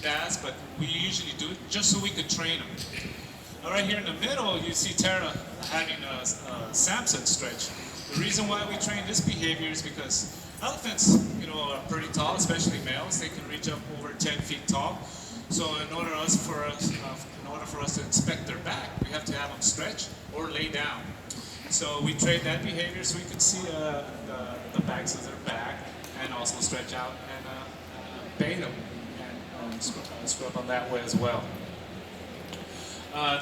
baths, but we usually do it just so we could train them. Right here in the middle, you see Tara having a Samson stretch. The reason why we train this behavior is because elephants, are pretty tall, especially males. They can reach up over 10 feet tall. So in order for us to inspect their back, we have to have them stretch or lay down. So we train that behavior so we can see the backs of their back and also stretch out and bathe them and scrub them that way as well.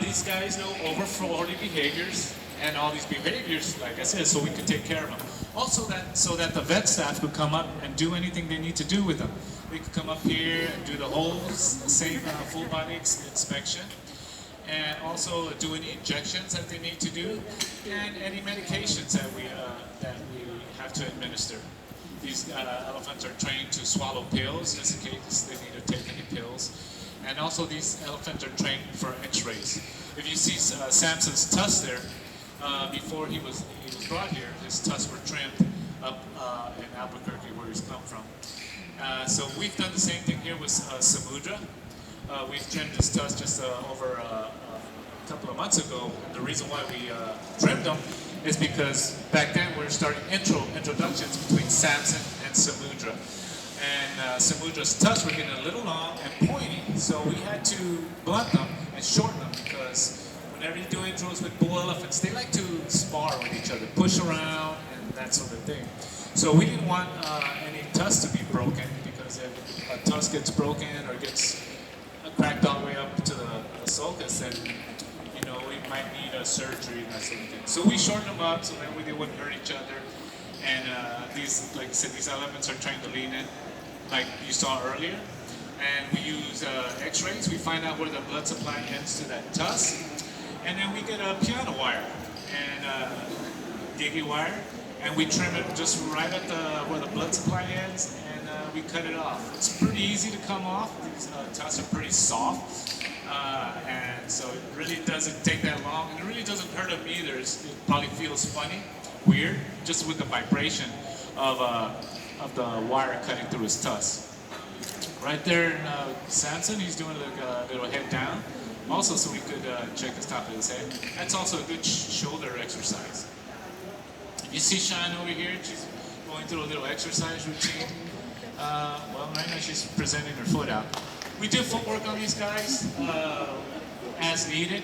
These guys know over 40 behaviors, and all these behaviors, like I said, so we could take care of them. Also, so that the vet staff could come up and do anything they need to do with them. They could come up here and do the whole same full body inspection, and also do any injections that they need to do, and any medications that we have to administer. These elephants are trained to swallow pills just in case they need to take any pills. And also these elephants are trained for x-rays. If you see Samson's tusks there, before he was brought here, his tusks were trimmed up in Albuquerque where he's come from. So we've done the same thing here with Samudra. We've trimmed his tusks just over a couple of months ago. And the reason why we trimmed them is because back then we were starting introductions between Samson and Samudra. And Samudra's tusks were getting a little long and pointy, so we had to blunt them and shorten them because whenever you do intros with bull elephants, they like to spar with each other, push around, and that sort of thing. So we didn't want any tusks to be broken because if a tusk gets broken or gets cracked all the way up to the sulcus, then we might need a surgery and that sort of thing. So we shortened them up so that way they wouldn't hurt each other. And these, like I said, these elephants are trying to lean in, like you saw earlier. And we use x-rays. We find out where the blood supply ends to that tusk. And then we get a piano wire and gigi wire. And we trim it just right at where the blood supply ends. And we cut it off. It's pretty easy to come off. These tusks are pretty soft. And so it really doesn't take that long. And it really doesn't hurt him either. It probably feels funny, weird, just with the vibration of the wire cutting through his tusk. Right there in Samson, he's doing a little head down, also so we could check the top of his head. That's also a good shoulder exercise. You see Shine over here, she's going through a little exercise routine. Well, right now she's presenting her foot out. We do footwork on these guys as needed.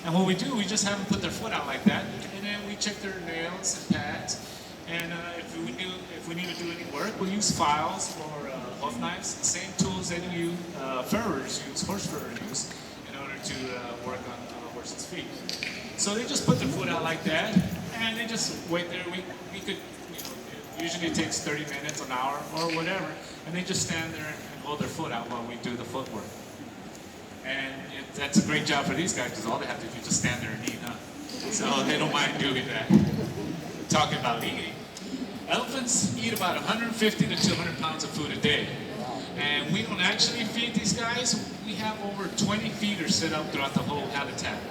And what we do, we just have them put their foot out like that, and then we check their nails and pads. And if we need to do any work, we use files or hoof knives, the same tools that horse furrowers use, in order to work on a horse's feet. So they just put their foot out like that, and they just wait there. We could, usually it takes 30 minutes, an hour, or whatever, and they just stand there and hold their foot out while we do the footwork. And that's a great job for these guys because all they have to do is just stand there and eat, huh? So they don't mind doing that. Talking about eating. Elephants eat about 150 to 200 pounds of food a day. And we don't actually feed these guys. We have over 20 feeders set up throughout the whole habitat.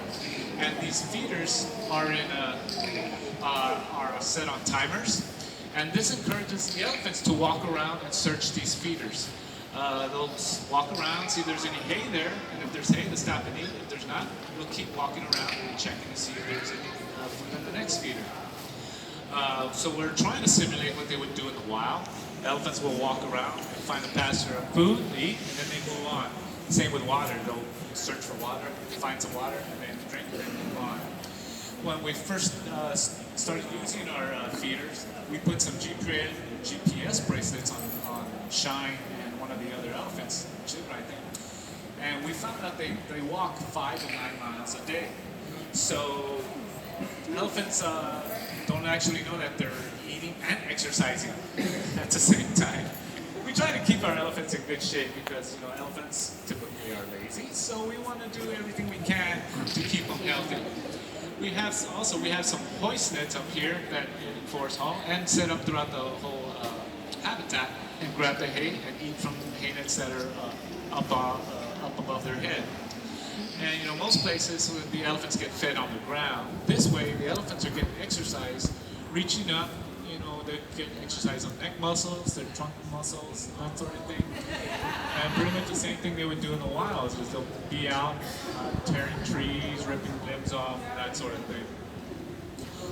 And these feeders are set on timers. And this encourages the elephants to walk around and search these feeders. They'll walk around, see if there's any hay there, and if there's hay, they'll stop and eat. If there's not, we'll keep walking around and checking to see if there's any food in the next feeder. So we're trying to simulate what they would do in the wild. Elephants will walk around and find a pasture of food, eat, and then they move on. Same with water. They'll search for water, find some water, and then drink, and then move on. When we first started using our feeders, we put some GPS bracelets on Shine and one of the other elephants, Jim right there. And we found out they walk 5 to 9 miles a day. So elephants don't actually know that they're eating and exercising at the same time. We try to keep our elephants in good shape because elephants typically are lazy, so we want to do everything we can to keep them healthy. We have some hoist nets up here that in Forest Hall and set up throughout the whole habitat and grab the hay and eat from the hay nets that are up above their head. And most places the elephants get fed on the ground. This way the elephants are getting exercise, reaching up, you know, they can exercise on neck muscles, their trunk muscles, that sort of thing. And pretty much the same thing they would do in the wild, is they'll be out tearing trees, ripping limbs off, that sort of thing.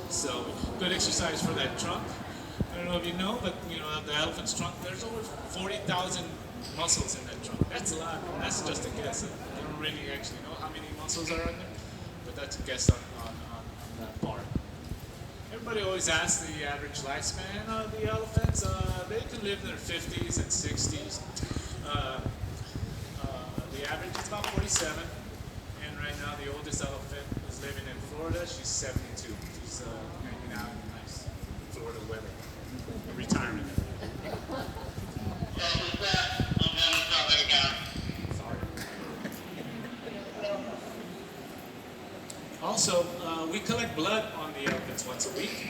So good exercise for that trunk. I don't know if you know, but you know, the elephant's trunk, there's over 40,000 muscles in that trunk. That's a lot. That's just a guess. I don't really actually know how many muscles are in there, but that's a guess on that part. Everybody always asks the average lifespan of the elephants. They can live in their 50s and 60s. The average is about 47. And right now the oldest elephant is living in Florida. She's 72. She's hanging out in nice Florida weather. Retirement. Also, we collect blood on the elephants once a week.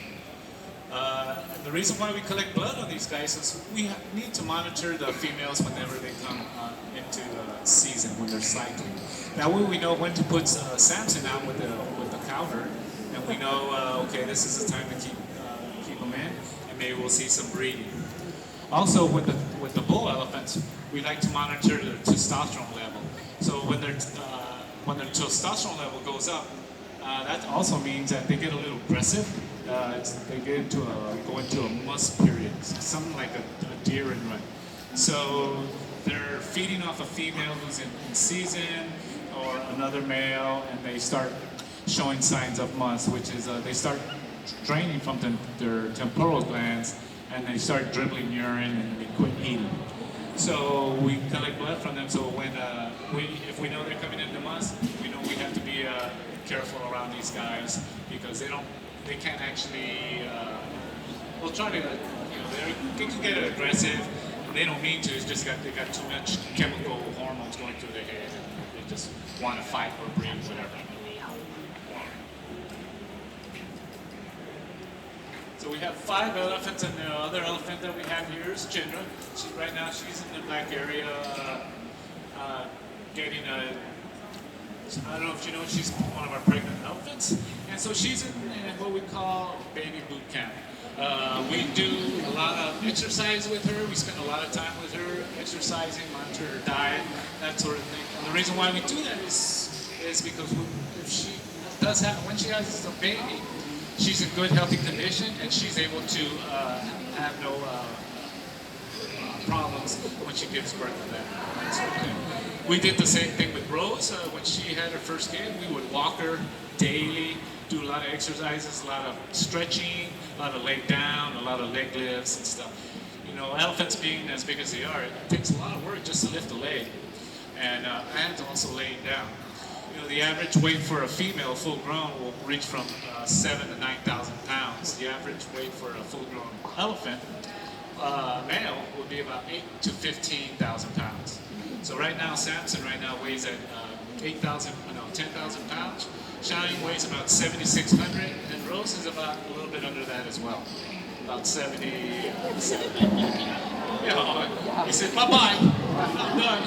And the reason why we collect blood on these guys is we need to monitor the females whenever they come into season, when they're cycling. That way we know when to put Samson out with the cow herd, and we know, okay, this is the time to keep them in, and maybe we'll see some breeding. Also, with the bull elephants, we like to monitor their testosterone level. So when their testosterone level goes up, that also means that they get a little aggressive. They go into a musk period, something like a deer and run. So they're feeding off a female who's in season or another male, and they start showing signs of musk, which is they start draining from their temporal glands, and they start dribbling urine, and they quit eating. So we collect blood from them. So when if we know they're coming into musk, we know we have to be careful around these guys, because they can't actually. We'll try to, you know, they can get aggressive. They don't mean to. It's just they got too much chemical hormones going through their head. They just want to fight or breed, whatever. So we have 5 elephants, and the other elephant that we have here is Chandra. Right now she's in the back area getting a, I don't know if you know, she's one of our pregnant elephants. And so she's in what we call baby boot camp. We do a lot of exercise with her. We spend a lot of time with her, exercising, monitor her diet, that sort of thing. And the reason why we do that is because if she does have, when she has a baby, she's in good, healthy condition, and she's able to have no problems when she gives birth to that sort of thing. We did the same thing with Rose. When she had her first kid, we would walk her daily, do a lot of exercises, a lot of stretching, a lot of lay down, a lot of leg lifts and stuff. You know, elephants being as big as they are, it takes a lot of work just to lift a leg, and also laying down. You know, the average weight for a female, full grown, will reach from 7,000 to 9,000 pounds. The average weight for a full grown elephant, male, would be about 8,000 to 15,000 pounds. So right now, Samson weighs at 10,000 pounds. Shine weighs about 7,600, and Rose is about a little bit under that as well, about 70. Yeah, he said, bye-bye, I'm done.